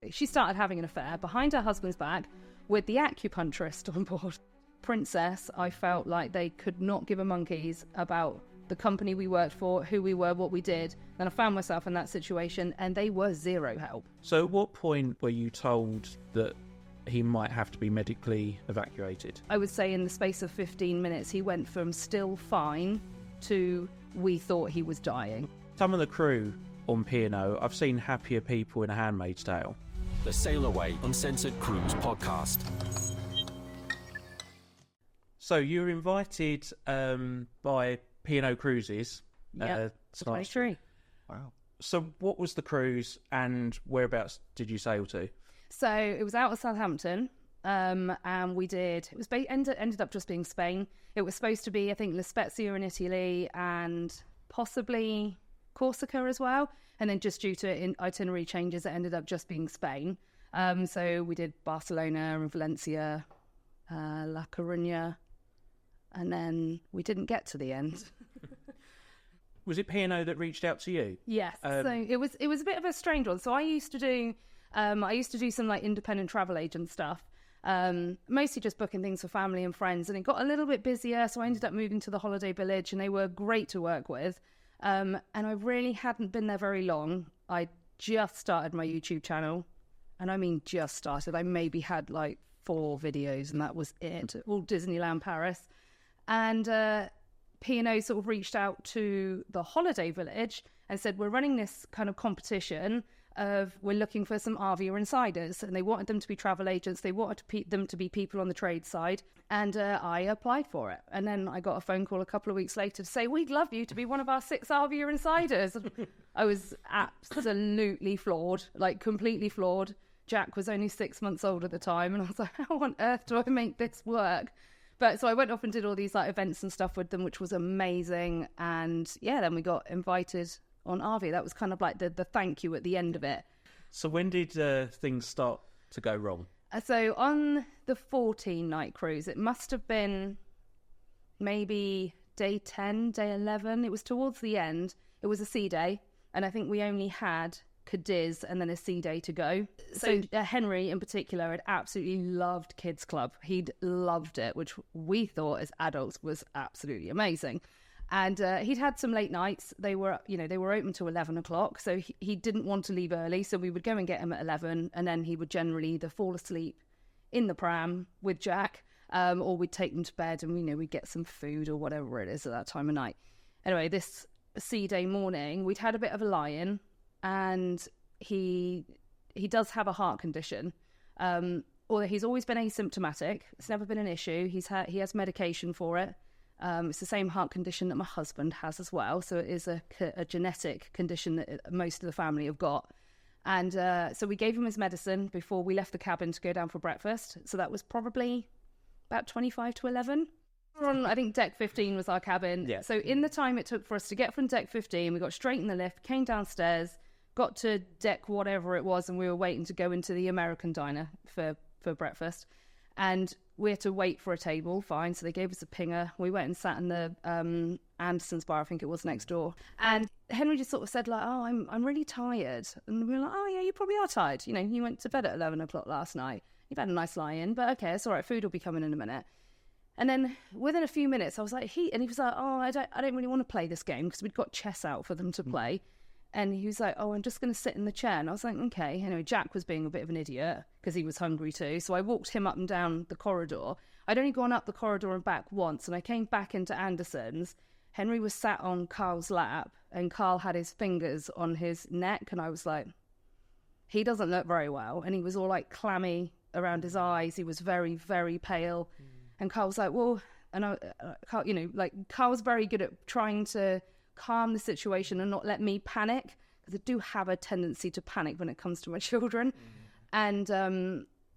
She started having an affair behind her husband's back with the acupuncturist on board. Princess, I felt like they could not give a monkeys about the company we worked for, who we were, what we did. Then I found myself in that situation and they were zero help. So at what point were you told that he might have to be medically evacuated? I would say in the space of 15 minutes, he went from still fine to we thought he was dying. Some of the crew on P&O, I've seen happier people in A Handmaid's Tale. The Sail Away Uncensored Cruise Podcast. So you were invited by P&O Cruises. Yeah, 23. Wow. So what was the cruise and whereabouts did you sail to? So it was out of Southampton, and we did, ended up just being Spain. It was supposed to be, I think, La Spezia in Italy and possibly Corsica as well. And then just due to itinerary changes, it ended up just being Spain. So we did Barcelona and Valencia, La Coruña, and then we didn't get to the end. Was it P&O that reached out to you? Yes. So it was a bit of a strange one. So I used to do some like independent travel agent stuff, mostly just booking things for family and friends. And it got a little bit busier, so I ended up moving to the Holiday Village, and they were great to work with. And I really hadn't been there very long. I just started my YouTube channel, and I mean just started. I maybe had like 4 videos, and that was it. All Disneyland Paris. And P&O sort of reached out to the Holiday Village and said, we're running this kind of competition of we're looking for some RVer insiders, and they wanted them to be travel agents. They wanted them to be people on the trade side, and I applied for it. And then I got a phone call a couple of weeks later to say, we'd love you to be one of our 6 RVer insiders. I was absolutely floored, like completely floored. Jack was only 6 months old at the time, and I was like, how on earth do I make this work? But so I went off and did all these like events and stuff with them, which was amazing. And yeah, then we got invited on RV. That was kind of like the thank you at the end of it. So when did things start to go wrong? So on the 14-night cruise, it must have been maybe day 10, day 11. It was towards the end. It was a sea day. And I think we only had Cadiz and then a sea day to go. So Henry in particular had absolutely loved Kids Club. He'd loved it, which we thought as adults was absolutely amazing. And he'd had some late nights. They were open till 11 o'clock. So he didn't want to leave early. So we would go and get him at 11. And then he would generally either fall asleep in the pram with Jack, or we'd take them to bed and, we'd get some food or whatever it is at that time of night. Anyway, this sea day morning, we'd had a bit of a lie-in, and he does have a heart condition. Although he's always been asymptomatic. It's never been an issue. He has medication for it. It's the same heart condition that my husband has as well. So it is a genetic condition that most of the family have got. And so we gave him his medicine before we left the cabin to go down for breakfast. So that was probably about 25 to 11. I think deck 15 was our cabin. Yeah. So in the time it took for us to get from deck 15, we got straight in the lift, came downstairs, got to deck whatever it was, and we were waiting to go into the American diner for breakfast. And we had to wait for a table, fine. So they gave us a pinger. We went and sat in the Anderson's bar, I think it was next door. And Henry just sort of said like, oh, I'm really tired. And we were like, oh yeah, you probably are tired. You went to bed at 11 o'clock last night. You've had a nice lie-in, but okay, it's all right. Food will be coming in a minute. And then within a few minutes, I was like, he was like, oh, I don't really want to play this game because we'd got chess out for them to play. And he was like, oh, I'm just going to sit in the chair. And I was like, okay. Anyway, Jack was being a bit of an idiot because he was hungry too. So I walked him up and down the corridor. I'd only gone up the corridor and back once. And I came back into Anderson's. Henry was sat on Carl's lap and Carl had his fingers on his neck. And I was like, he doesn't look very well. And he was all like clammy around his eyes. He was very, very pale. And Carl was like, well, and Carl, Carl was very good at trying to calm the situation and not let me panic, because I do have a tendency to panic when it comes to my children. And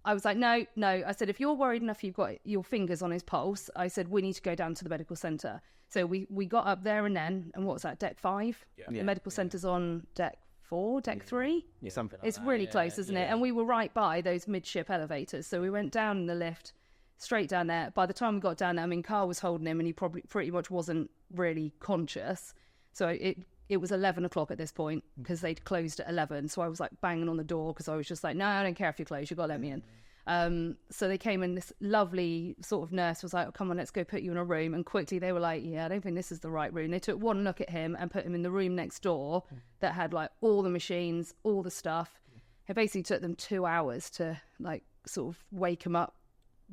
I was like, no. I said, if you're worried enough you've got your fingers on his pulse, I said, we need to go down to the medical centre. So we got up there and then, and what was that, deck 5? Yeah. The medical centre's on deck 4, deck 3? Yeah, something like that. It's really close, isn't it? And we were right by those midship elevators. So we went down in the lift, straight down there. By the time we got down there, Carl was holding him and he probably pretty much wasn't really conscious. So it it was 11 o'clock at this point because they'd closed at 11. So I was like banging on the door because I was just like, no, I don't care if you're closed. You've got to let me in. So they came in, this lovely sort of nurse was like, oh, come on, let's go put you in a room. And quickly they were like, yeah, I don't think this is the right room. They took one look at him and put him in the room next door that had like all the machines, all the stuff. It basically took them 2 hours to like sort of wake him up,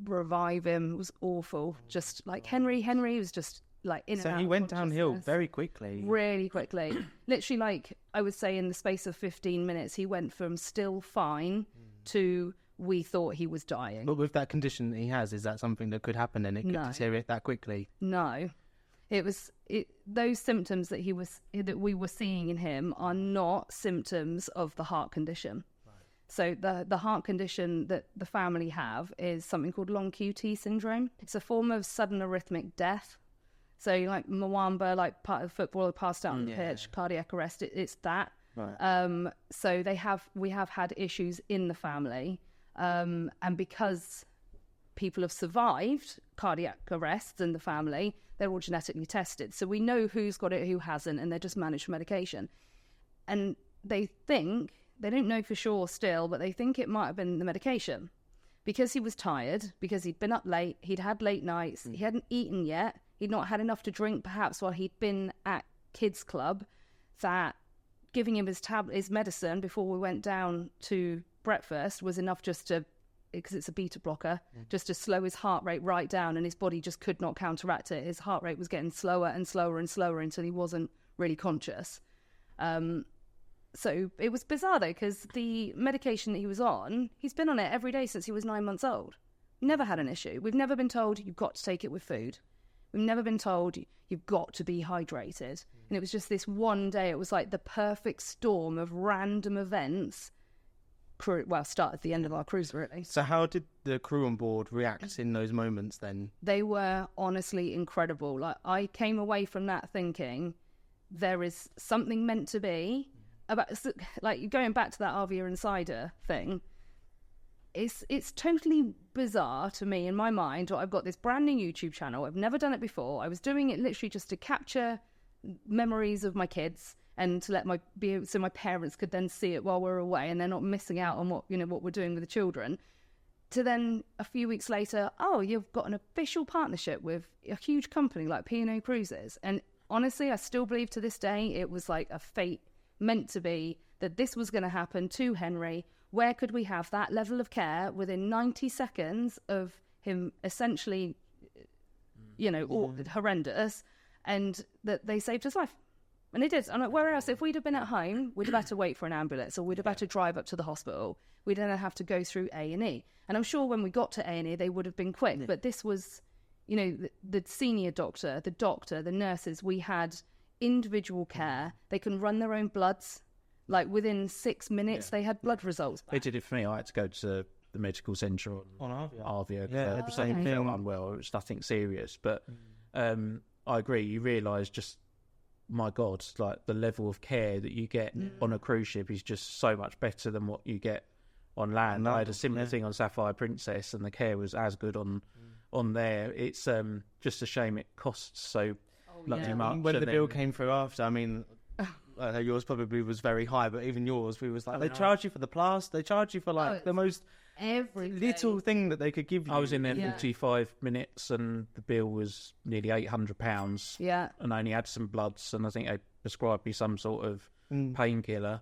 revive him. It was awful. Just like Henry was just like in and out. So he went downhill very quickly. Really quickly. Literally, like I would say in the space of 15 minutes, he went from still fine to we thought he was dying. But with that condition that he has, is that something that could happen and it could deteriorate that quickly? No. Those symptoms that we were seeing in him are not symptoms of the heart condition. Right. So the heart condition that the family have is something called long QT syndrome. It's a form of sudden arrhythmic death. So like Mwamba, like part of the footballer passed out on the pitch, cardiac arrest. It's that. Right. So we have had issues in the family, and because people have survived cardiac arrests in the family, they're all genetically tested. So we know who's got it, who hasn't, and they're just managed for medication. And they don't know for sure still, but they think it might have been the medication. Because he was tired, because he'd been up late, he'd had late nights, he hadn't eaten yet, he'd not had enough to drink perhaps while he'd been at kids club, that giving him his medicine before we went down to breakfast was enough just to, because it's a beta blocker, just to slow his heart rate right down, and his body just could not counteract it. His heart rate was getting slower and slower and slower until he wasn't really conscious. So it was bizarre though, because the medication that he was on, he's been on it every day since he was 9 months old. Never had an issue. We've never been told you've got to take it with food. We've never been told you've got to be hydrated. And it was just this one day, it was like the perfect storm of random events. Start at the end of our cruise, really. So how did the crew on board react in those moments then? They were honestly incredible. Like, I came away from that thinking there is something meant to be about, like, going back to that RV Insider thing. It's totally bizarre to me in my mind. I've got this brand new YouTube channel. I've never done it before. I was doing it literally just to capture memories of my kids and to let so my parents could then see it while we're away, and they're not missing out on what we're doing with the children. To then a few weeks later, you've got an official partnership with a huge company like P&O Cruises. And honestly, I still believe to this day it was like a fate meant to be that this was going to happen to Henry. Where could we have that level of care within 90 seconds of him essentially, horrendous, and that they saved his life? And they did. I'm like, where else? If we'd have been at home, we'd have had to wait for an ambulance, or we'd have had to drive up to the hospital. We'd then have to go through A&E. And I'm sure when we got to A&E, they would have been quick. Yeah. But this was, the senior doctor, the nurses, we had individual care. They can run their own bloods. Like within 6 minutes, they had blood results back. They did it for me. I had to go to the medical centre on Arvia. Felt unwell. It was nothing serious. But I agree. You realise just, my God, like the level of care that you get on a cruise ship is just so much better than what you get on land. I had a similar thing on Sapphire Princess, and the care was as good on there. It's just a shame it costs so much. When the bill came through after, I mean, I know yours probably was very high, but even yours, we was like, they charge you for the plaster, they charge you for like the most little thing that they could give you. I was in there 45 minutes and the bill was nearly £800. Yeah. And I only had some bloods, and I think they prescribed me some sort of painkiller.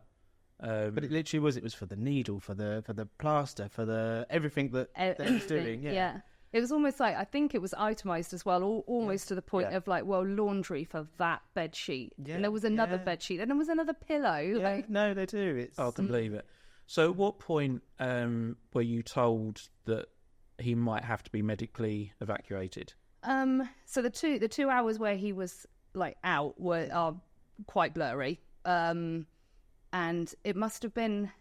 But it literally was. It was for the needle, for the plaster, for the everything that they was doing. Yeah. It was almost like, I think it was itemised as well, almost to the point of like, laundry for that bed sheet. Yeah. And there was another bed sheet, and there was another pillow. Yeah. No, they do. I can believe it. So at what point were you told that he might have to be medically evacuated? So the 2 hours where he was like out are quite blurry. And it must have been,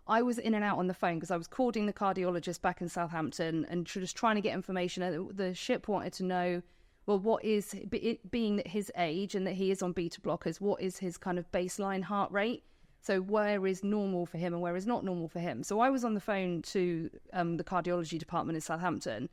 I was in and out on the phone because I was calling the cardiologist back in Southampton and just trying to get information. The ship wanted to know, well, what is it, being that his age and that he is on beta blockers, what is his kind of baseline heart rate? So where is normal for him and where is not normal for him? So I was on the phone to the cardiology department in Southampton,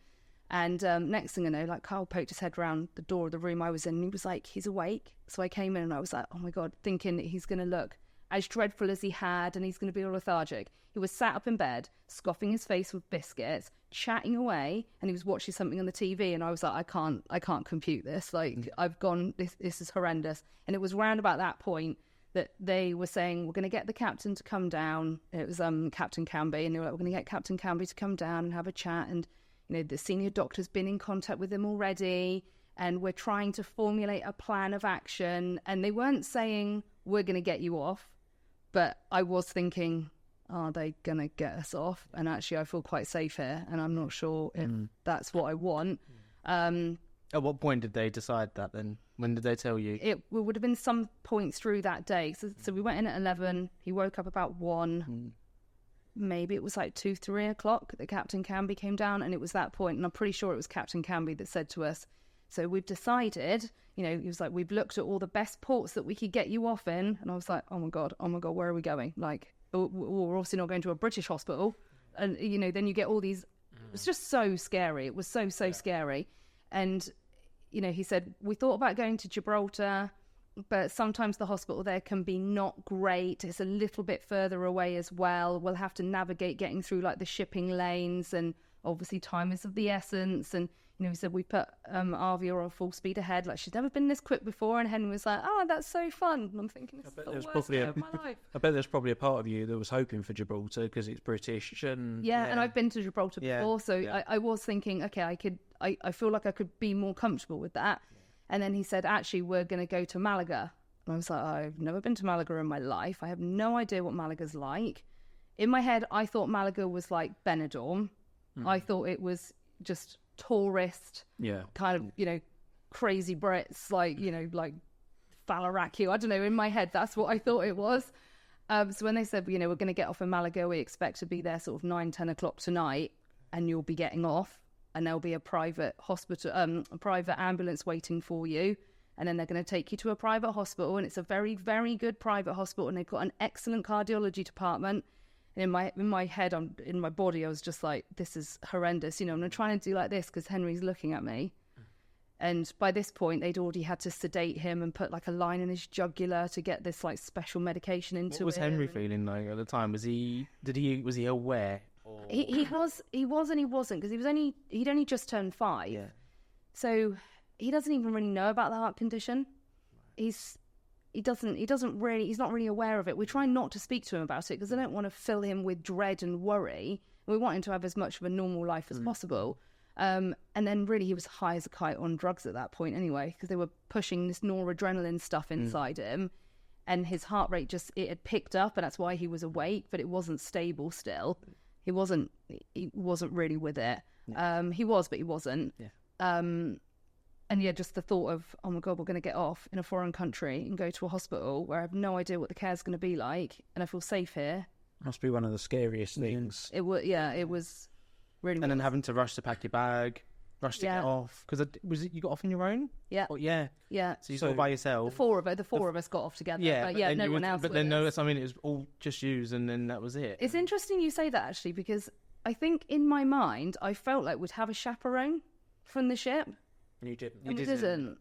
And next thing I know, like, Carl poked his head round the door of the room I was in, and he was like, he's awake. So I came in and I was like, oh my God, thinking that he's going to look as dreadful as he had and he's going to be all lethargic. He was sat up in bed, scoffing his face with biscuits, chatting away, and he was watching something on the TV. And I was like, I can't compute this. Like, I've gone, this is horrendous. And it was round about that point that they were saying, we're going to get the captain to come down. It was Captain Canby, and they were like, we're going to get Captain Canby to come down and have a chat. And, you know, the senior doctor's been in contact with him already, and we're trying to formulate a plan of action. And they weren't saying, we're going to get you off. But I was thinking, are they going to get us off? And actually, I feel quite safe here, and I'm not sure if that's what I want. At what point did they decide that then? When did they tell you? It would have been some point through that day. So we went in at 11. He woke up about 1. Maybe it was like 2, 3 o'clock that Captain Canby came down, and it was that point. And I'm pretty sure it was Captain Canby that said to us, so we've decided, you know, he was like, we've looked at all the best ports that we could get you off in. And I was like, oh my God, where are we going? Like, we're obviously not going to a British hospital. And, you know, then you get all these, it was just so scary. It was so scary. And, you know, he said, we thought about going to Gibraltar, but sometimes the hospital there can be not great. It's a little bit further away as well. We'll have to navigate getting through like the shipping lanes, and obviously time is of the essence. And, you know, he said, we put Arvia on full speed ahead. Like, she's never been this quick before. And Henry was like, oh, that's so fun. And I'm thinking, this is the worst day of my life. I bet there's probably a part of you that was hoping for Gibraltar because it's British. And and I've been to Gibraltar before. So I was thinking, okay, I feel like I could be more comfortable with that. And then he said, actually, we're going to go to Malaga. And I was like, I've never been to Malaga in my life. I have no idea what Malaga's like. In my head, I thought Malaga was like Benidorm. I thought it was just tourist, kind of, you know, crazy Brits, like, you know, like Falaraki. I don't know. In my head, that's what I thought it was. So when they said, you know, we're going to get off in Malaga, we expect to be there sort of 9, 10 o'clock tonight, and you'll be getting off. And there'll be a private hospital, a private ambulance waiting for you. And then they're going to take you to a private hospital. And it's a very, very good private hospital. And they've got an excellent cardiology department. And in my head, in my body, I was just like, this is horrendous. You know, and I'm trying to do like this because Henry's looking at me. And by this point, they'd already had to sedate him and put like a line in his jugular to get this like special medication into him. What was Henry feeling like at the time? Was he aware? He was and he wasn't, because he'd only just turned 5, so he doesn't even really know about the heart condition. He's not really aware of it. We try not to speak to him about it because I don't want to fill him with dread and worry. We want him to have as much of a normal life as possible. And then really he was high as a kite on drugs at that point anyway, because they were pushing this noradrenaline stuff inside him, and his heart rate it had picked up, and that's why he was awake, but it wasn't stable still. He wasn't really with it. He was, but he wasn't. And just the thought of, oh my God, we're going to get off in a foreign country and go to a hospital where I have no idea what the care's going to be like, and I feel safe here. Must be one of the scariest things. It was, it was really. And then having to rush to pack your bag, rush to get off, because you got off on your own? Yeah. Oh, yeah. So you saw by yourself. The four of us got off together. Yeah, no one else. But then it was all just yous, and then that was it. It's interesting you say that, actually, because I think in my mind I felt like we'd have a chaperone from the ship. And you didn't. And we didn't.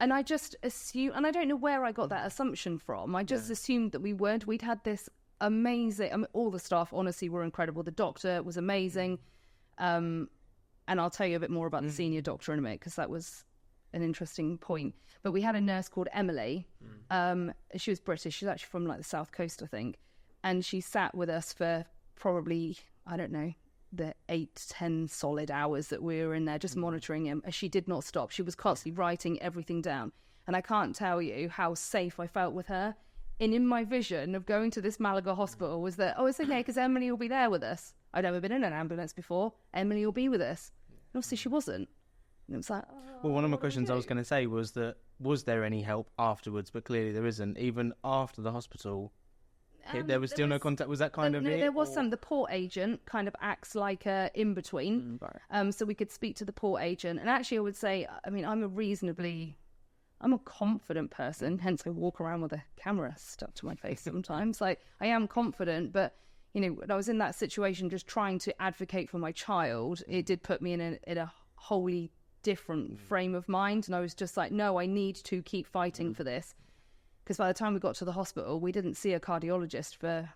And I just assumed, and I don't know where I got that assumption from. I just assumed that we weren't. We'd had this amazing. I mean, all the staff honestly were incredible. The doctor was amazing. And I'll tell you a bit more about the senior doctor in a minute, because that was an interesting point. But we had a nurse called Emily. She was British. She's actually from like the South Coast, I think. And she sat with us for probably, I don't know, the 8 to 10 solid hours that we were in there just monitoring him. And she did not stop. She was constantly writing everything down. And I can't tell you how safe I felt with her. And in my vision of going to this Malaga hospital was that, oh, it's okay because Emily will be there with us. I'd never been in an ambulance before. Emily will be with us. And obviously she wasn't. And it was like, well, one of my questions I was going to say was that, was there any help afterwards? But clearly there isn't. Even after the hospital, there was still no contact. Was that kind of it? There was some. The port agent kind of acts like a in-between. So we could speak to the port agent. And actually I would say, I mean, I'm a confident person, hence I walk around with a camera stuck to my face sometimes. Like, I am confident, but, you know, when I was in that situation just trying to advocate for my child, it did put me in a wholly different frame of mind. And I was just like, no, I need to keep fighting for this. Because by the time we got to the hospital, we didn't see a cardiologist for,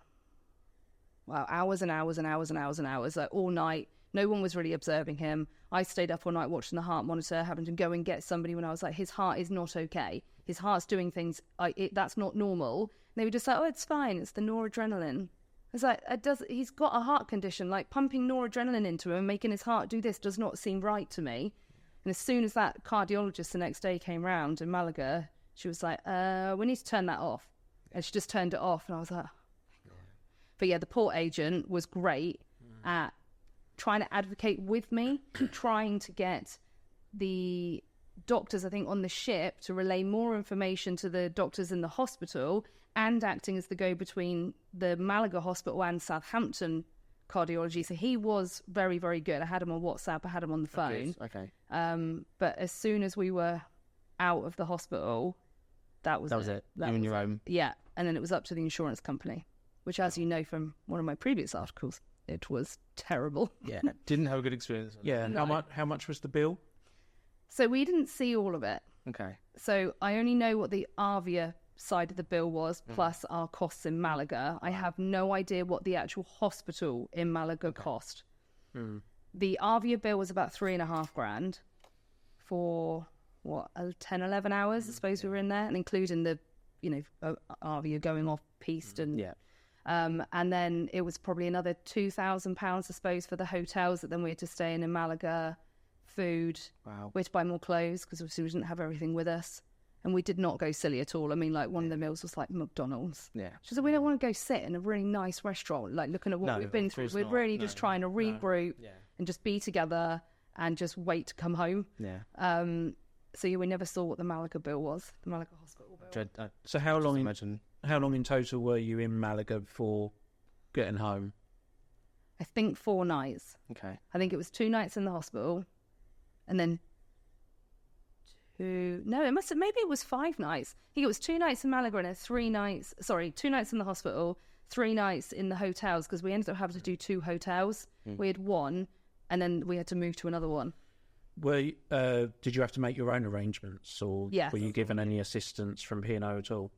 hours and hours and hours and hours and hours, like all night. No one was really observing him. I stayed up all night watching the heart monitor, having to go and get somebody when I was like, his heart is not okay. His heart's doing things, that's not normal. And they were just like, oh, it's fine. It's the noradrenaline. It's like, he's got a heart condition, like pumping noradrenaline into him and making his heart do this does not seem right to me. And as soon as that cardiologist the next day came round in Malaga, she was like, we need to turn that off. And she just turned it off. And I was like, oh. But yeah, the port agent was great at trying to advocate with me, trying to get the doctors, I think, on the ship to relay more information to the doctors in the hospital, and acting as the go-between the Malaga hospital and Southampton cardiology. So he was very, very good. I had him on WhatsApp. I had him on the phone. Okay. But as soon as we were out of the hospital, that was it. You and your own. Yeah. And then it was up to the insurance company, which, as you know from one of my previous articles, it was terrible. Yeah. Didn't have a good experience. Yeah. And how much was the bill? So we didn't see all of it. Okay. So I only know what the Avia side of the bill was, plus our costs in Malaga. I have no idea what the actual hospital in Malaga cost. The Avia bill was about $3,500 for 10, 11 hours, I suppose we were in there, and including the, Avia going off piste and and then it was probably another £2,000, I suppose, for the hotels that then we had to stay in Malaga, food. Wow. We had to buy more clothes because obviously we didn't have everything with us. And we did not go silly at all. I mean, like, one of the meals was like McDonald's. Yeah. She said, we don't want to go sit in a really nice restaurant, like looking at what we've been through. We're really just trying to regroup and just be together and just wait to come home. Yeah. So we never saw what the Malaga bill was, the Malaga hospital bill. So how long in total were you in Malaga before getting home? I think 4 nights. Okay. I think it was 2 nights in the hospital, and then maybe it was 5 nights. I think it was 2 nights in Malaga and 2 nights in the hospital, 3 nights in the hotels, because we ended up having to do 2 hotels. We had one, and then we had to move to another one. Did you have to make your own arrangements, or Yes. were you given any assistance from P&O at all?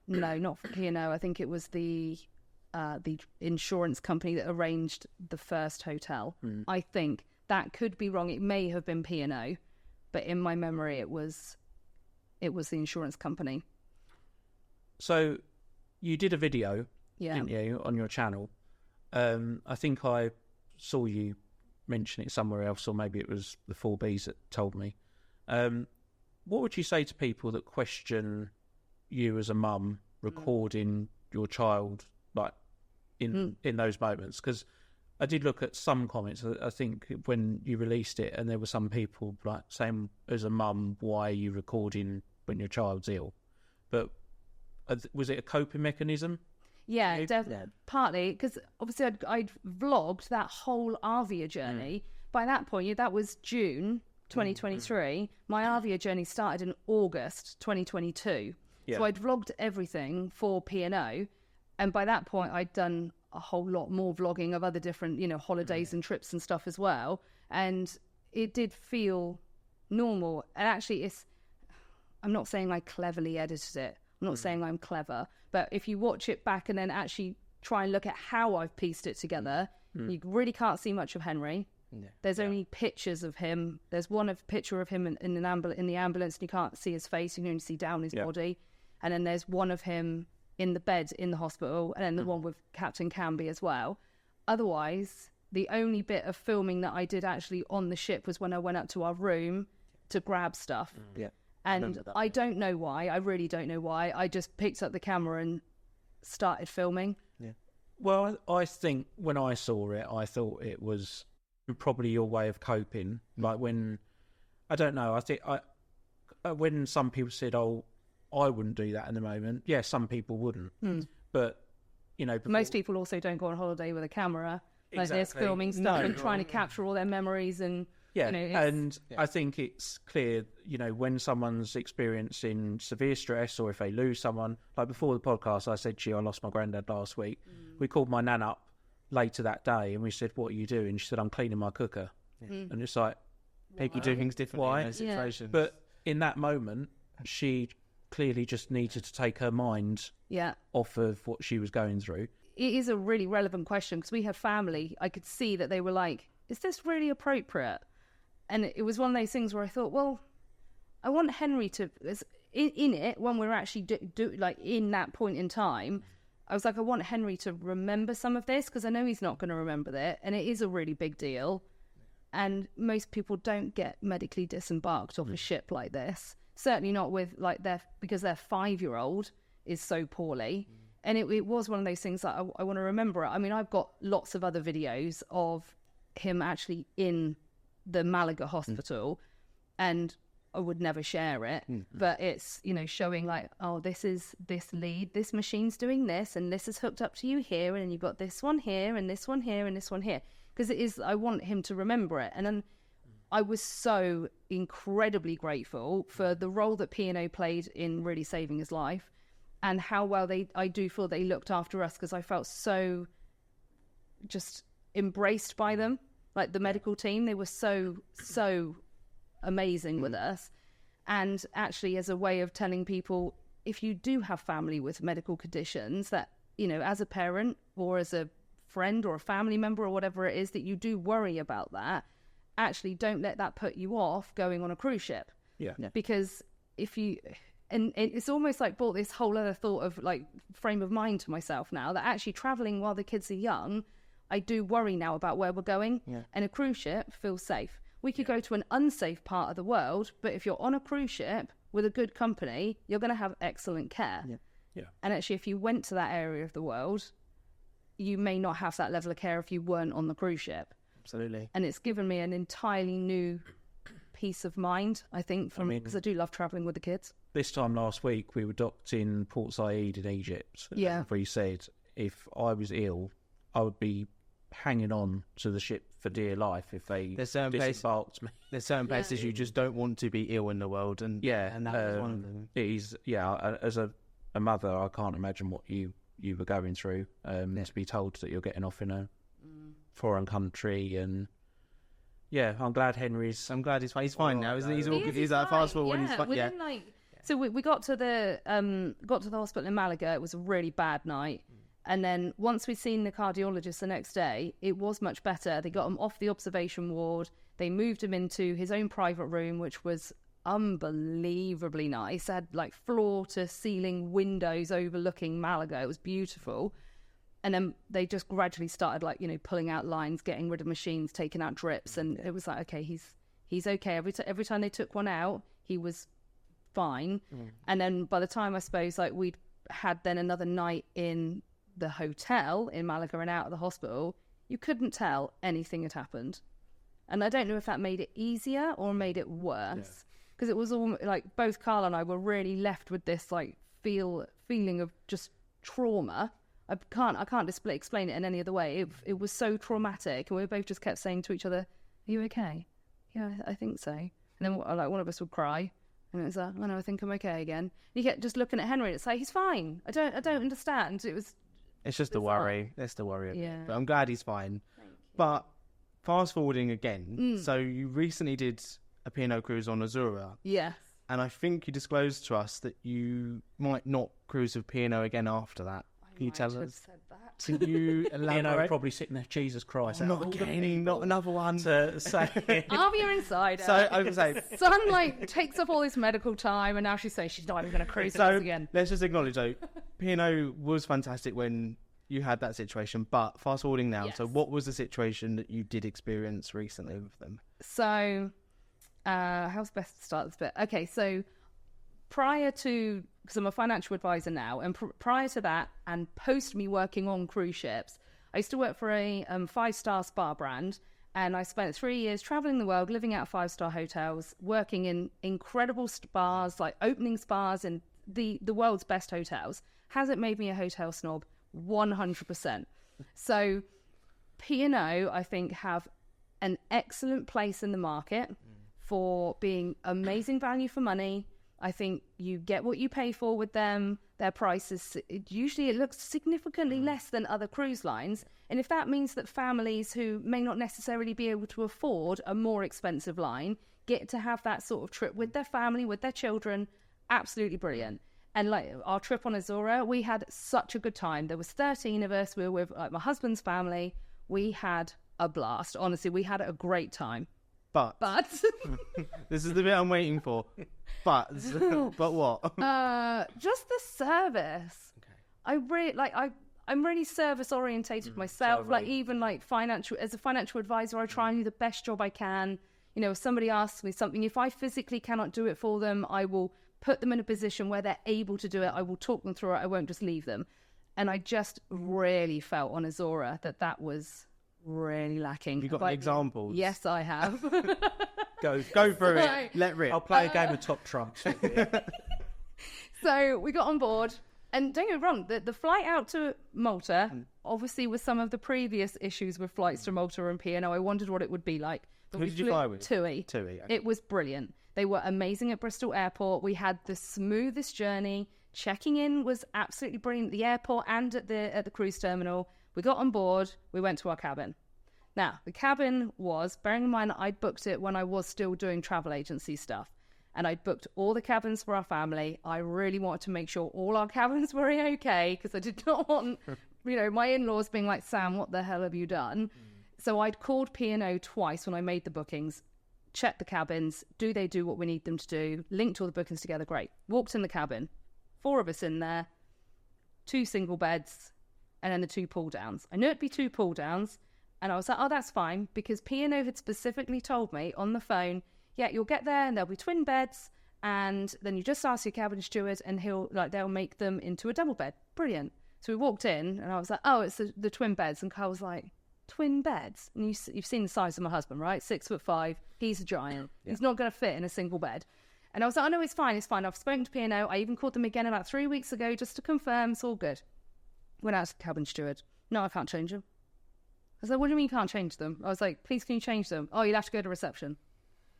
No, not from P&O. I think it was the insurance company that arranged the first hotel. I think that could be wrong. It may have been P&O, but in my memory, it was the insurance company. So you did a video, didn't you, on your channel? I think I saw you mention it somewhere else, or maybe it was the 4Bs that told me. What would you say to people that question you as a mum recording your child, like in those moments? Because I did look at some comments, I think, when you released it, and there were some people like saying, as a mum, why are you recording when your child's ill? But was it a coping mechanism? Yeah, definitely. Partly, because obviously I'd vlogged that whole Avia journey. By that point, that was June 2023. My Avia journey started in August 2022. Yeah. So I'd vlogged everything for P&O. And by that point, I'd done a whole lot more vlogging of other different, holidays and trips and stuff as well. And it did feel normal. And actually, I'm not saying I cleverly edited it. I'm not saying I'm clever. But if you watch it back and then actually try and look at how I've pieced it together, you really can't see much of Henry. Yeah. There's only pictures of him. There's one picture of him in the ambulance, and you can't see his face. You can only see down his body. And then there's one of him in the bed in the hospital, and then the one with Captain Canby as well. Otherwise, the only bit of filming that I did actually on the ship was when I went up to our room to grab stuff. Yeah. And I don't know why. I really don't know why. I just picked up the camera and started filming. Yeah. Well, I think when I saw it, I thought it was probably your way of coping. Like when, I don't know, I think when some people said, oh, I wouldn't do that in the moment. Yeah, some people wouldn't. But, most people also don't go on holiday with a camera. Like they're filming stuff and trying to capture all their memories and... Yeah, I think it's clear, when someone's experiencing severe stress, or if they lose someone, like before the podcast, I said to you, I lost my granddad last week. We called my nan up later that day and we said, what are you doing? She said, I'm cleaning my cooker. And it's like, people do things differently in those situations. But in that moment, she clearly just needed to take her mind off of what she was going through. It is a really relevant question because we had family. I could see that they were like, is this really appropriate? And it was one of those things where I thought, well, I want Henry to, in it, when we're actually like in that point in time, I was like, I want Henry to remember some of this because I know he's not going to remember that. And it is a really big deal. And most people don't get medically disembarked off a ship like this. Certainly not with because their 5-year-old is so poorly. And it was one of those things that I want to remember. I mean, I've got lots of other videos of him actually in the Malaga hospital, and I would never share it. But it's, showing like, oh, this is this lead, this machine's doing this, and this is hooked up to you here, and you've got this one here, and this one here, and this one here. Because it is, I want him to remember it. And then I was so incredibly grateful for the role that P&O played in really saving his life, and how well I do feel they looked after us, because I felt so just embraced by them. Like the medical team, they were so amazing with us. And actually, as a way of telling people, if you do have family with medical conditions, that, as a parent or as a friend or a family member or whatever it is, that you do worry about that, actually don't let that put you off going on a cruise ship. Because if you, and it's almost like brought this whole other thought of like frame of mind to myself now, that actually traveling while the kids are young, I do worry now about where we're going. And a cruise ship feels safe. We could go to an unsafe part of the world, but if you're on a cruise ship with a good company, you're going to have excellent care. And actually, if you went to that area of the world, you may not have that level of care if you weren't on the cruise ship. Absolutely. And it's given me an entirely new peace of mind, I think, because I do love travelling with the kids. This time last week, we were docked in Port Said in Egypt. Where you said, if I was ill, I would be hanging on to the ship for dear life if they disembarked me. There's certain places you just don't want to be ill in the world, and and that was one of them. It is, as a mother, I can't imagine what you were going through, to be told that you're getting off in a foreign country. And I'm glad he's fine now, isn't he? He's all good. He's like fast forward when he's fine. So we got to the hospital in Malaga. It was a really bad night. And then once we'd seen the cardiologist the next day, it was much better. They got him off the observation ward. They moved him into his own private room, which was unbelievably nice. It had like floor to ceiling windows overlooking Malaga. It was beautiful. And then they just gradually started pulling out lines, getting rid of machines, taking out drips. And it was like, okay, he's okay. Every time they took one out, he was fine. And then by the time, I suppose, we'd had then another night in the hotel in Malaga and out of the hospital, you couldn't tell anything had happened. And I don't know if that made it easier or made it worse, because it was all like both Carl and I were really left with this feeling of just trauma. I can't explain it in any other way. It was so traumatic, and we both just kept saying to each other, "Are you okay?" "Yeah, I think so." And then one of us would cry, and it was like, "Oh no, I think I'm okay again." And you kept just looking at Henry, and it's like, he's fine. I don't understand. It's just the worry. That's the worry of it. But I'm glad he's fine. But fast forwarding again, so you recently did a P&O cruise on Azura. Yes. And I think you disclosed to us that you might not cruise with P&O again after that. Can you tell us? Said that. Can you elaborate? Probably sitting there, Jesus Christ. Not again, not another one. To say. I'll be your insider. So I was say, Son takes up all this medical time, and now she's saying she's not even going to cruise with us again. Let's just acknowledge though, P&O was fantastic when you had that situation, but fast forwarding now. Yes. So what was the situation that you did experience recently with them? So, how's best to start this bit? Okay, so prior to, because I'm a financial advisor now, and prior to that and post me working on cruise ships, I used to work for a 5-star spa brand, and I spent 3 years traveling the world, living out 5-star hotels, working in incredible spas, opening spas in the world's best hotels. Has it made me a hotel snob? 100%. So P&O, I think, have an excellent place in the market for being amazing value for money. I think you get what you pay for with them. their prices, usually it looks significantly less than other cruise lines. And if that means that families who may not necessarily be able to afford a more expensive line get to have that sort of trip with their family, with their children, absolutely brilliant. And like our trip on Azora, we had such a good time. There was 13 of us. We were with my husband's family. We had a blast. Honestly, we had a great time. But this is the bit I'm waiting for. But what? Just the service. Okay. I'm really service orientated myself. Like even like as a financial advisor, I try and do the best job I can. You know, if somebody asks me something, if I physically cannot do it for them, I will put them in a position where they're able to do it. I will talk them through it. I won't just leave them. And I just really felt on Azora that was really lacking. You got examples? Yes, I have. Go through it. Let rip. I'll play a game of Top Trumps. So we got on board, and don't get me wrong, the flight out to Malta, obviously with some of the previous issues with flights to Malta and P&O, I wondered what it would be like. But who did you fly with? TUI. Okay. It was brilliant. They were amazing at Bristol Airport. We had the smoothest journey. Checking in was absolutely brilliant at the airport and at the cruise terminal. We got on board. We went to our cabin. Now, the cabin was, bearing in mind I'd booked it when I was still doing travel agency stuff, and I'd booked all the cabins for our family. I really wanted to make sure all our cabins were okay, because I did not want, my in-laws being like, Sam, what the hell have you done? So I'd called P&O twice when I made the bookings, checked the cabins, do they do what we need them to do, linked all the bookings together, great. Walked in the cabin, 4 of us in there, 2 single beds, and then the 2 pull-downs. I knew it'd be 2 pull-downs, and I was like, oh, that's fine, because P&O had specifically told me on the phone, yeah, you'll get there and there'll be twin beds, and then you just ask your cabin steward and they'll make them into a double bed. Brilliant. So we walked in and I was like, oh, it's the twin beds. And Carl was like, twin beds? And you've seen the size of my husband, right? 6'5". He's a giant. Yeah. He's not going to fit in a single bed. And I was like, oh, no, it's fine. I've spoken to P&O. I even called them again about 3 weeks ago just to confirm it's all good. Went out to the cabin steward. No, I can't change them. I was like, what do you mean you can't change them? I was like, please, can you change them? Oh, you'll have to go to reception.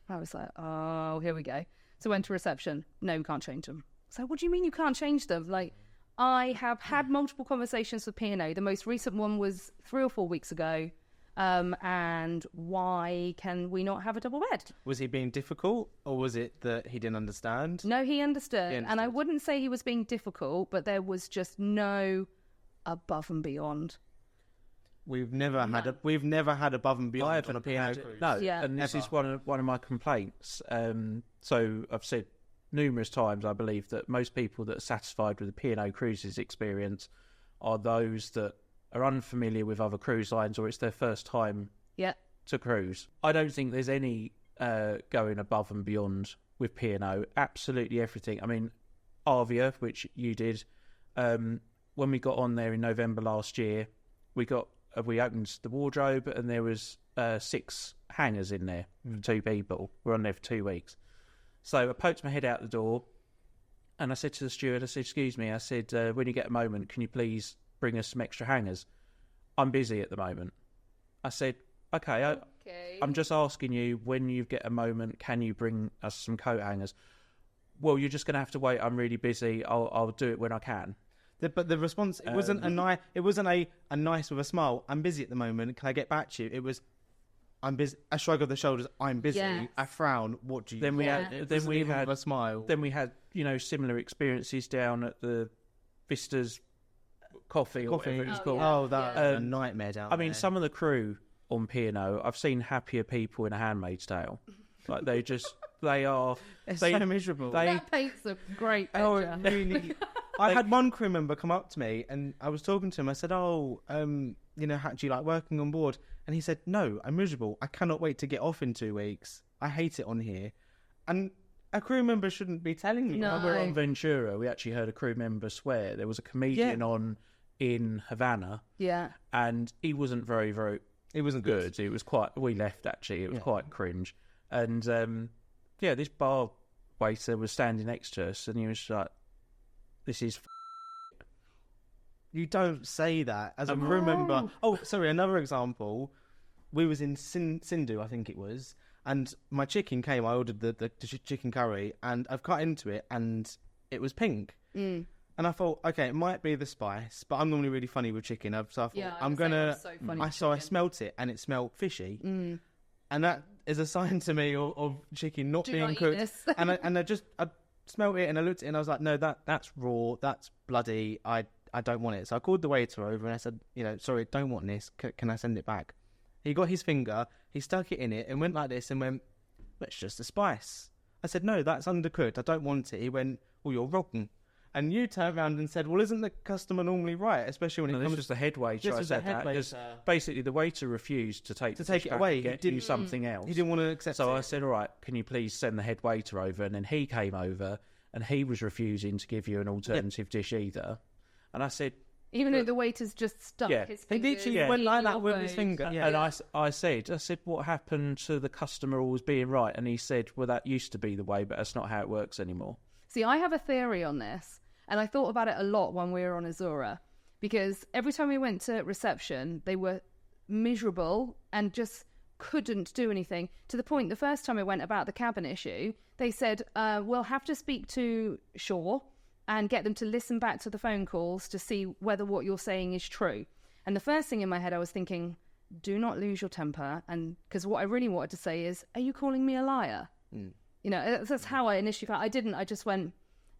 I was like, oh, here we go. So I went to reception. No, we can't change them. So what do you mean you can't change them? Like, I have had multiple conversations with P&O. The most recent one was 3 or 4 weeks ago. And why can we not have a double bed? Was he being difficult, or was it that he didn't understand? No, he understood. And I wouldn't say he was being difficult, but there was just no above and beyond. We've never had above and beyond on a P&O cruise. No, yeah. And this is one of my complaints. So I've said numerous times, I believe that most people that are satisfied with the P&O cruises experience are those that are unfamiliar with other cruise lines, or it's their first time to cruise. I don't think there's any going above and beyond with P&O. Absolutely everything. I mean, Arvia, which you did, when we got on there in November last year, we opened the wardrobe and there was 6 hangers in there for 2 people. We're on there for 2 weeks. So I poked my head out the door and I said to the steward, I said, excuse me, I said, when you get a moment, can you please bring us some extra hangers? I'm busy at the moment. I said, okay. I'm just asking you, when you get a moment, can you bring us some coat hangers? Well, you're just going to have to wait. I'm really busy. I'll do it when I can. But the response, it wasn't a nice with a smile. I'm busy at the moment. Can I get back to you? It was, I'm busy. A shrug of the shoulders. I'm busy. Yes. A frown. What do you? Then we had a smile. Then we had similar experiences down at the Vistas coffee or whatever it was called. Oh, that was a nightmare down there. I mean, some of the crew on P&O, I've seen happier people in A Handmaid's Tale. Like they are so miserable. That paints a great picture. Oh, really. I had one crew member come up to me and I was talking to him. I said, how do you like working on board? And he said, no, I'm miserable. I cannot wait to get off in 2 weeks. I hate it on here. And a crew member shouldn't be telling me. No. When we were on Ventura, we actually heard a crew member swear. There was a comedian on in Havana. Yeah. And he wasn't very, very... It wasn't good. It was quite... We left, actually. It was quite cringe. And, this bar waiter was standing next to us and he was like, this is... You don't say that as a crew member. Oh, sorry, another example. We was in Sindhu, I think it was, and my chicken came. I ordered the chicken curry, and I've cut into it, and it was pink. And And I thought, okay, it might be the spice, but I'm normally really funny with chicken. So I thought, I'm going to... So I smelt it, and it smelled fishy. And that is a sign to me of chicken not being cooked. and I smelled it, and I looked at it, and I was like, no, that's raw, that's bloody, I don't want it. So I called the waiter over, and I said, sorry, don't want this. Can I send it back? He got his finger, he stuck it in it, and went like this, and went, that's just a spice. I said, no, that's undercooked. I don't want it. He went, well, you're wrong. And you turned around and said, well, isn't the customer normally right? Especially when it comes... This was the head waiter. I said that. Because basically the waiter refused to take it away. He didn't do something else. He didn't want to accept it. So I said, all right, can you please send the head waiter over? And then he came over, and he was refusing to give you an alternative dish either. And I said... Even though the waiter's just stuck his finger... He literally went like that with his finger. And I said, what happened to the customer always being right? And he said, well, that used to be the way, but that's not how it works anymore. See, I have a theory on this. And I thought about it a lot when we were on Azura, because every time we went to reception, they were miserable and just couldn't do anything, to the point the first time I went about the cabin issue, they said, we'll have to speak to Shaw and get them to listen back to the phone calls to see whether what you're saying is true. And the first thing in my head, I was thinking, do not lose your temper. And because what I really wanted to say is, are you calling me a liar? That's how I initially felt. I didn't. I just went,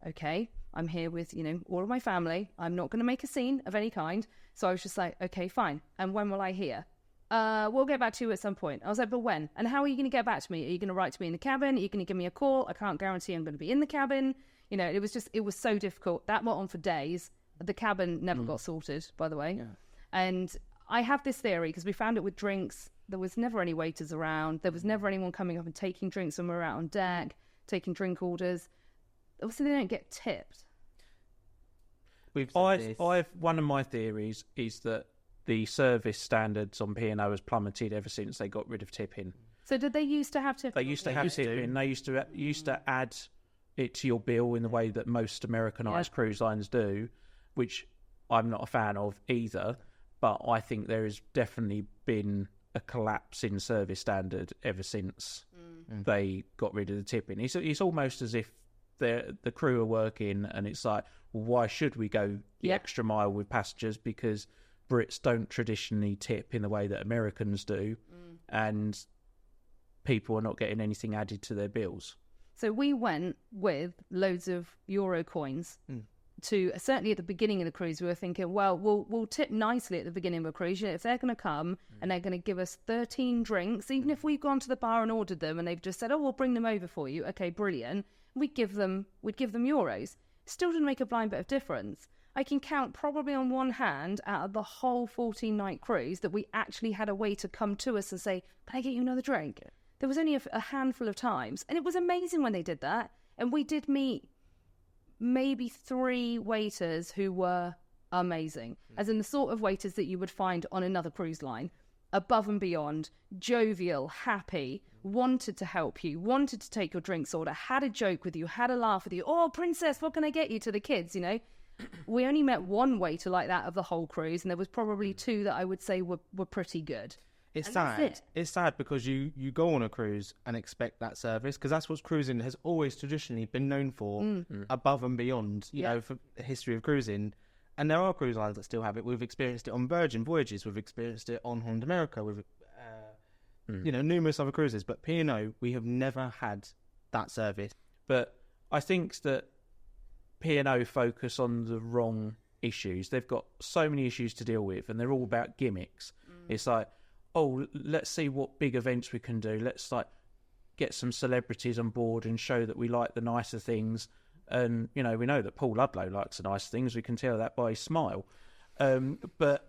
okay, I'm here with, all of my family. I'm not going to make a scene of any kind. So I was just like, okay, fine. And when will I hear? We'll get back to you at some point. I was like, but when? And how are you going to get back to me? Are you going to write to me in the cabin? Are you going to give me a call? I can't guarantee I'm going to be in the cabin. It was so difficult. That went on for days. The cabin never got sorted, by the way. Yeah. And I have this theory, because we found it with drinks. There was never any waiters around. There was never anyone coming up and taking drinks when we were out on deck, taking drink orders. Obviously, they don't get tipped. One of my theories is that the service standards on P&O has plummeted ever since they got rid of tipping. So did they used to have tipping? They used to have tipping. They used to add it to your bill in the way that most Americanized cruise lines do, which I'm not a fan of either. But I think there has definitely been a collapse in service standard ever since they got rid of the tipping. It's almost as if the crew are working, and it's like, well, why should we go the extra mile with passengers? Because Brits don't traditionally tip in the way that Americans do, and people are not getting anything added to their bills. So we went with loads of euro coins to, certainly at the beginning of the cruise, we were thinking, well, we'll tip nicely at the beginning of a cruise. If they're going to come and they're going to give us 13 drinks, even if we've gone to the bar and ordered them and they've just said, oh, we'll bring them over for you. Okay, brilliant. We'd give them euros. Still didn't make a blind bit of difference. I can count probably on one hand out of the whole 14-night cruise that we actually had a waiter come to us and say, can I get you another drink? There was only a handful of times. And it was amazing when they did that. And we did meet maybe 3 waiters who were amazing. As in the sort of waiters that you would find on another cruise line. Above and beyond, jovial, happy, wanted to help you, wanted to take your drinks order, had a joke with you, had a laugh with you. Oh, princess, what can I get you, to the kids, We only met one waiter like that of the whole cruise, and there was probably 2 that I would say were pretty good. It's sad. It's sad because you go on a cruise and expect that service, because that's what cruising has always traditionally been known for, above and beyond, you know, for the history of cruising. And there are cruise lines that still have it. We've experienced it on Virgin Voyages. We've experienced it on Holland America. We've, numerous other cruises. But P&O, we have never had that service. But I think that P&O focus on the wrong issues. They've got so many issues to deal with, and they're all about gimmicks. It's like, oh, let's see what big events we can do. Let's get some celebrities on board and show that we like the nicer things. And, we know that Paul Ludlow likes the nice things. We can tell that by his smile. But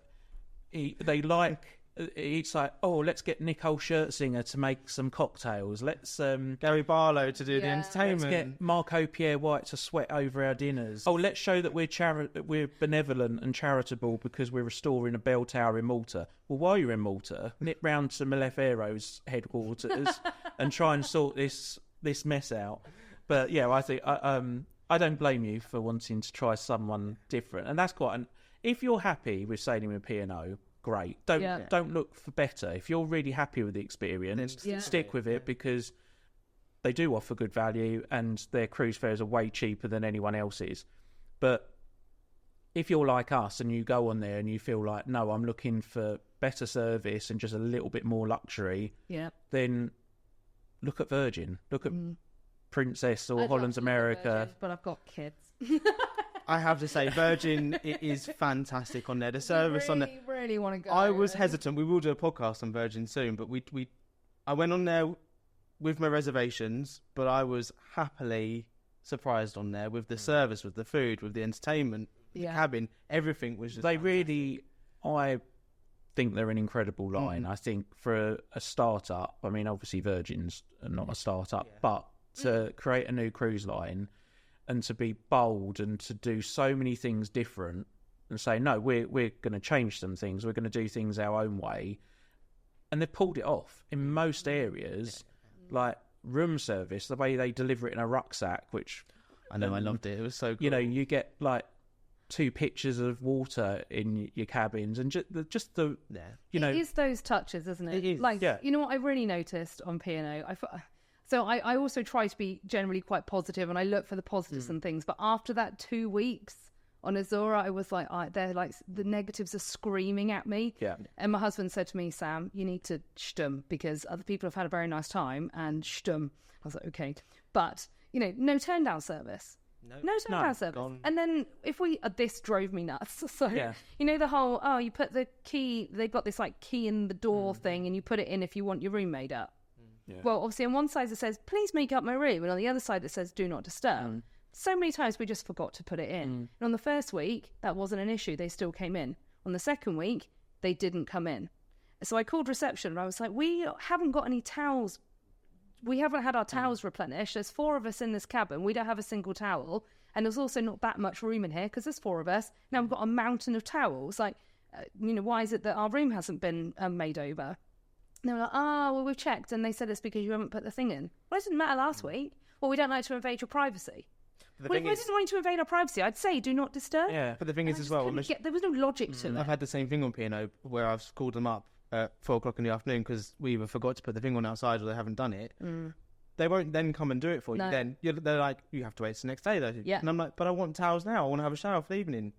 it's like, oh, let's get Nicole Scherzinger to make some cocktails. Let's Gary Barlow to do the entertainment. Let's get Marco Pierre White to sweat over our dinners. Oh, let's show that we're benevolent and charitable because we're restoring a bell tower in Malta. Well, while you're in Malta, nip round to Malefero's headquarters and try and sort this mess out. But yeah, I think I don't blame you for wanting to try someone different, and that's quite. If you're happy with sailing with P&O, great. Don't look for better. If you're really happy with the experience, stick with it, because they do offer good value and their cruise fares are way cheaper than anyone else's. But if you're like us and you go on there and you feel like, no, I'm looking for better service and just a little bit more luxury, then look at Virgin, look at Princess or Holland's America. Virgin, but I've got kids. I have to say, Virgin is fantastic on there. The service on there. Really want to go. I was hesitant. We will do a podcast on Virgin soon, but I went on there with my reservations, but I was happily surprised on there with the service, with the food, with the entertainment, the cabin. Everything was just. I think they're an incredible line. I think for a startup, I mean, obviously Virgin's not a startup, but to create a new cruise line and to be bold and to do so many things different and say, no, we're going to change some things. We're going to do things our own way. And they've pulled it off in most areas, like room service, the way they deliver it in a rucksack, which... I know, I loved it. It was so cool. You know, you get like 2 pitchers of water in your cabins and just the you know... It is those touches, isn't it? It is. Like, you know what I really noticed on P&O? So I also try to be generally quite positive and I look for the positives and things. But after that 2 weeks on Azora, I was like, they're like, the negatives are screaming at me. Yeah. And my husband said to me, Sam, you need to shtum because other people have had a very nice time and shtum. I was like, okay. But, you know, no turn down service. No turn down service. Gone. And then this drove me nuts. So, you know, the whole, you put the key, they've got this like key in the door thing and you put it in if you want your room made up. Yeah. Well, obviously on one side it says, please make up my room. And on the other side it says, do not disturb. So many times we just forgot to put it in. And on the first week, that wasn't an issue. They still came in. On the second week, they didn't come in. So I called reception and I was like, we haven't got any towels. We haven't had our towels replenished. There's 4 of us in this cabin. We don't have a single towel. And there's also not that much room in here because there's 4 of us. Now we've got a mountain of towels. Like, you know, why is it that our room hasn't been made over? And they were like, well, we've checked. And they said it's because you haven't put the thing in. Well, it didn't matter last week. Well, we don't like to invade your privacy. Well, if I didn't want you to invade our privacy, I'd say do not disturb. Yeah, but the thing is as well... there was no logic to it. I've had the same thing on P&O where I've called them up at 4 o'clock in the afternoon because we either forgot to put the thing on outside or they haven't done it. They won't then come and do it for you. Then they're like, you have to wait till the next day though. Yeah. And I'm like, but I want towels now. I want to have a shower for the evening.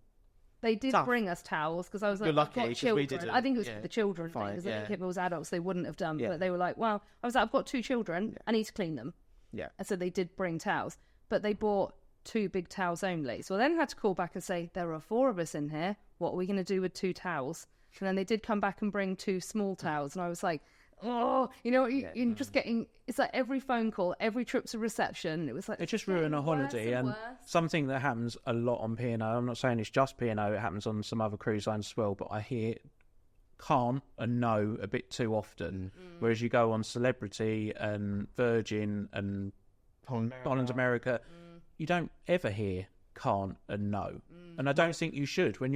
They did bring us towels because I was like, You're lucky, I've got children. We didn't. I think it was for the children. Fine, thing. If it was adults, they wouldn't have done. But they were like, well, I was like, I've got 2 children. I need to clean them. Yeah. And so they did bring towels. But they bought 2 big towels only. So I then had to call back and say, there are 4 of us in here. What are we going to do with 2 towels? And then they did come back and bring 2 small towels. And I was like, oh, you know, you're just getting, it's like every phone call, every trip to reception. It was like, it just ruined a holiday. And something that happens a lot on P&O, I'm not saying it's just P&O, it happens on some other cruise lines as well, but I hear can't and no a bit too often. Whereas you go on Celebrity and Virgin and Holland's America, you don't ever hear can't and no. And I don't think you should and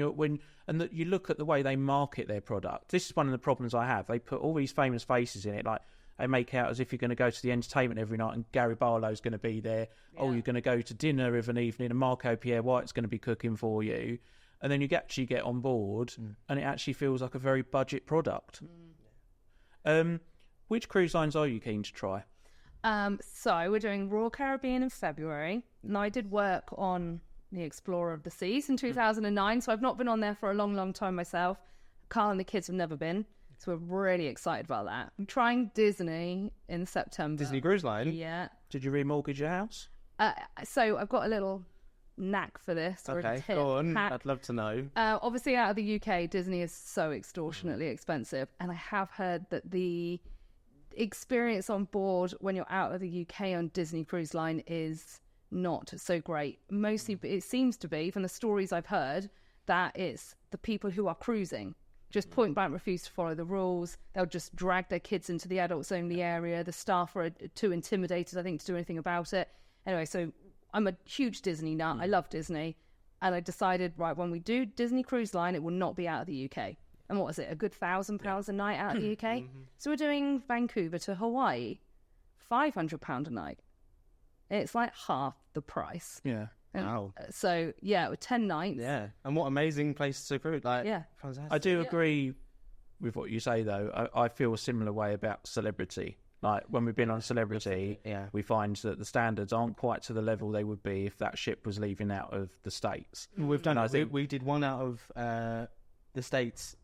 you look at the way they market their product. This is one of the problems I have. They put all these famous faces in it, like they make out as if you're going to go to the entertainment every night and Gary Barlow's going to be there. Oh, you're going to go to dinner of an evening and Marco Pierre White's going to be cooking for you. And then you actually get on board and it actually feels like a very budget product. Which cruise lines are you keen to try? So we're doing Royal Caribbean in February, and I did work on the Explorer of the Seas in 2009, so I've not been on there for a long, long time myself. Carl and the kids have never been, so we're really excited about that. I'm trying Disney in September. Disney Cruise Line? Yeah. Did you remortgage your house? So I've got a little knack for this. Okay, go on. I'd love to know. Obviously, out of the UK, Disney is so extortionately expensive, and I have heard that the experience on board when you're out of the UK on Disney Cruise Line is not so great. Mostly it seems to be, from the stories I've heard, that it's the people who are cruising just point blank refuse to follow the rules. They'll just drag their kids into the adults only area. The staff are too intimidated, I think, to do anything about it. Anyway, so I'm a huge Disney nut. I love Disney, and I decided, right, when we do Disney Cruise Line, it will not be out of the UK. And what was it, a good £1,000 a night out of the UK? So we're doing Vancouver to Hawaii, £500 a night. It's like half the price. Yeah. Wow. So, yeah, with 10 nights. Yeah. And what amazing place to cruise. Like, yeah. Fantastic. I do agree with what you say, though. I feel a similar way about Celebrity. Like when we've been on Celebrity, we find that the standards aren't quite to the level they would be if that ship was leaving out of the States. We've done it. We did one out of the States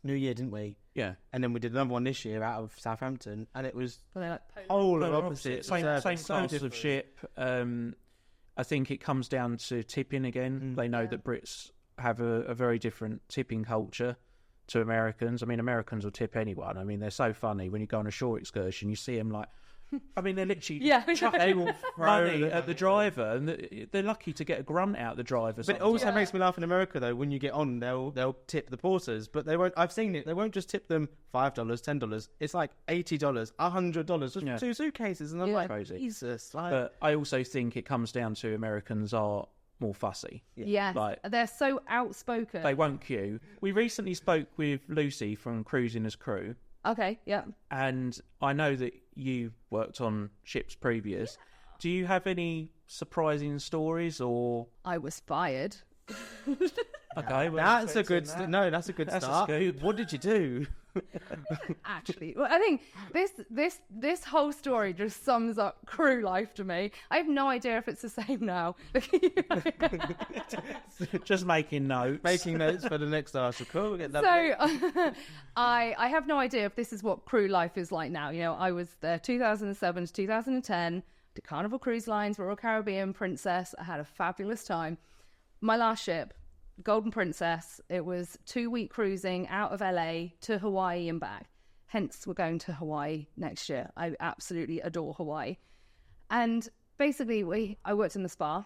New Year, didn't we? Yeah. And then we did another one this year out of Southampton, and it was like polar opposite. Same class of ship. I think it comes down to tipping again. They know that Brits have a very different tipping culture to Americans. I mean, Americans will tip anyone. I mean, they're so funny. When you go on a shore excursion, you see them like, I mean, they're literally they will money at the driver, and they're lucky to get a grunt out the driver. But it also makes me laugh in America, though. When you get on, they'll tip the porters, but they won't. I've seen it. They won't just tip them $5, $10. It's like $80, $100, just 2 suitcases, and I'm like, crazy. Jesus. But I also think it comes down to Americans are more fussy. Yes, like, they're so outspoken. They won't queue. We recently spoke with Lucy from Cruising as Crew. Okay, yeah. And I know that you worked on ships previous. Yeah. Do you have any surprising stories, or...? I was fired. Okay, well, that's a good start. That's a good start. A scoop. What did you do? Actually, well, I think this whole story just sums up crew life to me. I have no idea if it's the same now. Just making notes. Making notes for the next article. We'll get that I have no idea if this is what crew life is like now. You know, I was there 2007 to 2010, to Carnival Cruise Lines, Royal Caribbean, Princess. I had a fabulous time. My last ship, Golden Princess, it was 2-week cruising out of LA to Hawaii and back. Hence, we're going to Hawaii next year. I absolutely adore Hawaii. And basically, I worked in the spa,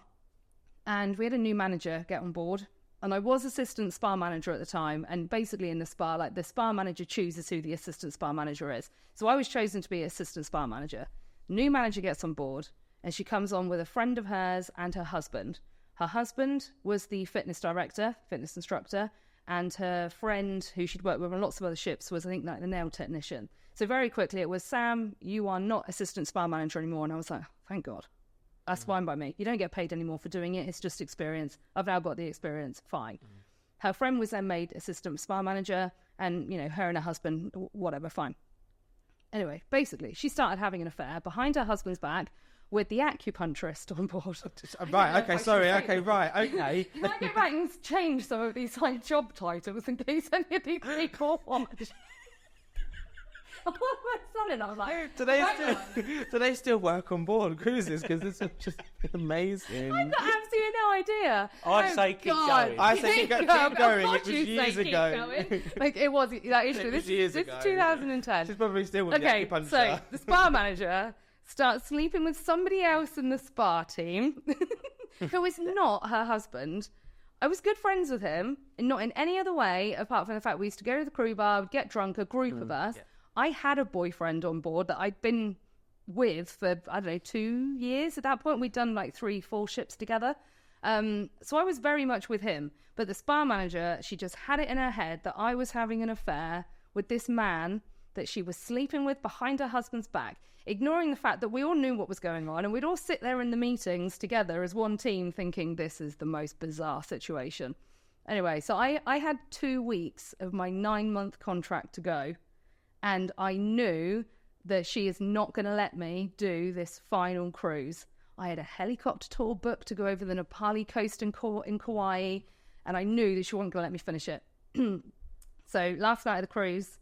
and we had a new manager get on board. And I was assistant spa manager at the time. And basically in the spa, like the spa manager chooses who the assistant spa manager is. So I was chosen to be assistant spa manager. New manager gets on board, and she comes on with a friend of hers and her husband. Her husband was the fitness director, fitness instructor, and her friend, who she'd worked with on lots of other ships, was, I think, like the nail technician. So very quickly it was, Sam, you are not assistant spa manager anymore. And I was like, thank God. That's fine by me. You don't get paid anymore for doing it. It's just experience. I've now got the experience. Fine. Her friend was then made assistant spa manager, and, you know, her and her husband, whatever, fine. Anyway, basically, she started having an affair behind her husband's back with the acupuncturist on board. Right, okay, sorry, okay, right, okay. Can I go back and change some of these like job titles in case any of these people watch? What am I selling? I'm like, do they still work on board cruises? Because this is just amazing. I've got absolutely no idea. I'd say keep going. I say keep going. It was years ago. Like it was. That is true. This is 2010. She's probably still with the acupuncture. So the spa manager starts sleeping with somebody else in the spa team who is not her husband. I was good friends with him, and not in any other way apart from the fact we used to go to the crew bar, we'd get drunk, a group of us. Yeah. I had a boyfriend on board that I'd been with for, I don't know, 2 years. At that point, we'd done like 3-4 ships together. So I was very much with him. But the spa manager, she just had it in her head that I was having an affair with this man that she was sleeping with behind her husband's back, ignoring the fact that we all knew what was going on, and we'd all sit there in the meetings together as one team thinking this is the most bizarre situation. Anyway, so I had 2 weeks of my 9-month contract to go, and I knew that she is not going to let me do this final cruise. I had a helicopter tour booked to go over the Nepali coast in Kauai, and I knew that she wasn't going to let me finish it. So last night of the cruise,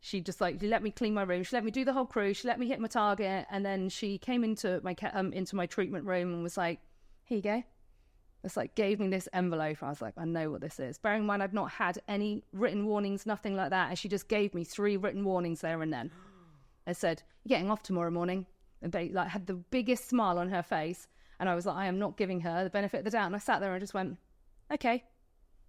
she just like, she let me clean my room. She let me do the whole cruise. She let me hit my target. And then she came into my treatment room and was like, here you go. It's like, gave me this envelope. I was like, I know what this is. Bearing in mind, I've not had any written warnings, nothing like that. And she just gave me 3 written warnings there and then. I said, you're getting off tomorrow morning. And they like had the biggest smile on her face. And I was like, I am not giving her the benefit of the doubt. And I sat there and just went, okay.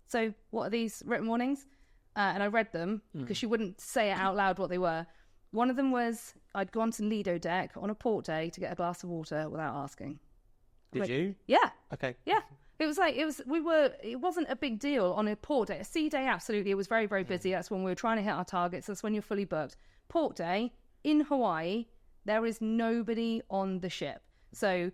So what are these written warnings? And I read them because she wouldn't say it out loud what they were. One of them was I'd gone to Lido deck on a port day to get a glass of water without asking. Did you? Yeah. Okay. Yeah. It wasn't a big deal on a port day. A sea day, absolutely. It was very, very busy. That's when we were trying to hit our targets. That's when you're fully booked. Port day in Hawaii, there is nobody on the ship. So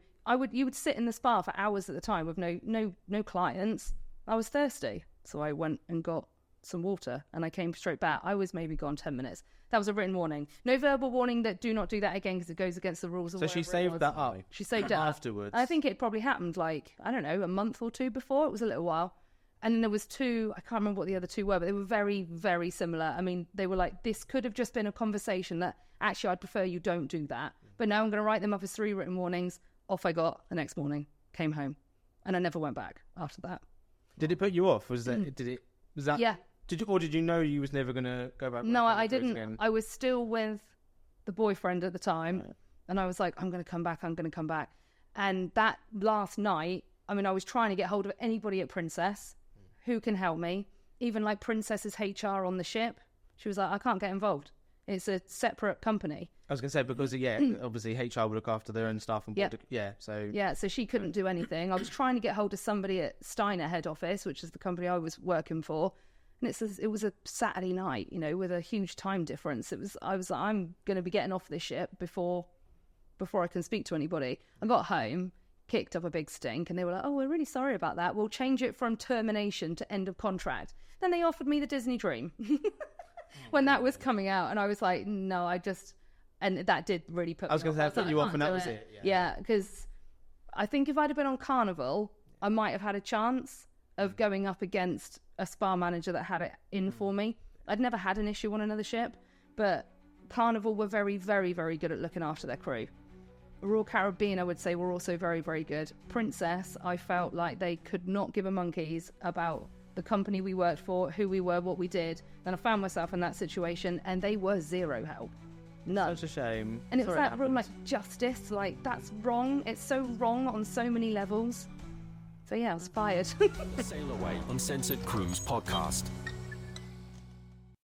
you would sit in the spa for hours at the time with no clients. I was thirsty. So I went and got some water, and I came straight back. I was maybe gone 10 minutes. That was a written warning. No verbal warning that do not do that again because it goes against the rules. So she saved that up. She saved it afterwards. I think it probably happened like, I don't know, a month or two before. It was a little while. And then there was two, I can't remember what the other two were, but they were very, very similar. I mean, they were like, this could have just been a conversation that actually I'd prefer you don't do that. But now I'm going to write them up as 3 written warnings. Off I got the next morning, came home, and I never went back after that. Did it put you off? Was that? Yeah. Did you know you was never gonna go back? No, I didn't. Again? I was still with the boyfriend at the time, and I was like, I'm going to come back. And that last night, I mean, I was trying to get hold of anybody at Princess who can help me. Even like Princess's HR on the ship, she was like, I can't get involved. It's a separate company. I was going to say, because, obviously HR would look after their own staff. And so she couldn't do anything. I was trying to get hold of somebody at Steiner head office, which is the company I was working for. And it was a Saturday night, with a huge time difference. I was like, I'm going to be getting off this ship before I can speak to anybody. I got home, kicked up a big stink, and they were like, oh, we're really sorry about that. We'll change it from termination to end of contract. Then they offered me the Disney Dream when that was coming out. And I was like, no, and that did really put me off. I was going to say, I put you off, and that was it. Yeah, because I think if I'd have been on Carnival, I might have had a chance of going up against a spa manager that had it in for me. I'd never had an issue on another ship, but Carnival were very, very, very good at looking after their crew. Royal Caribbean, I would say, were also very, very good. Princess, I felt like they could not give a monkeys about the company we worked for, who we were, what we did. Then I found myself in that situation, and they were zero help. No. Such a shame. And it's that real, justice, that's wrong. It's so wrong on so many levels. So yeah, I was fired. Sail Away Uncensored Cruise Podcast.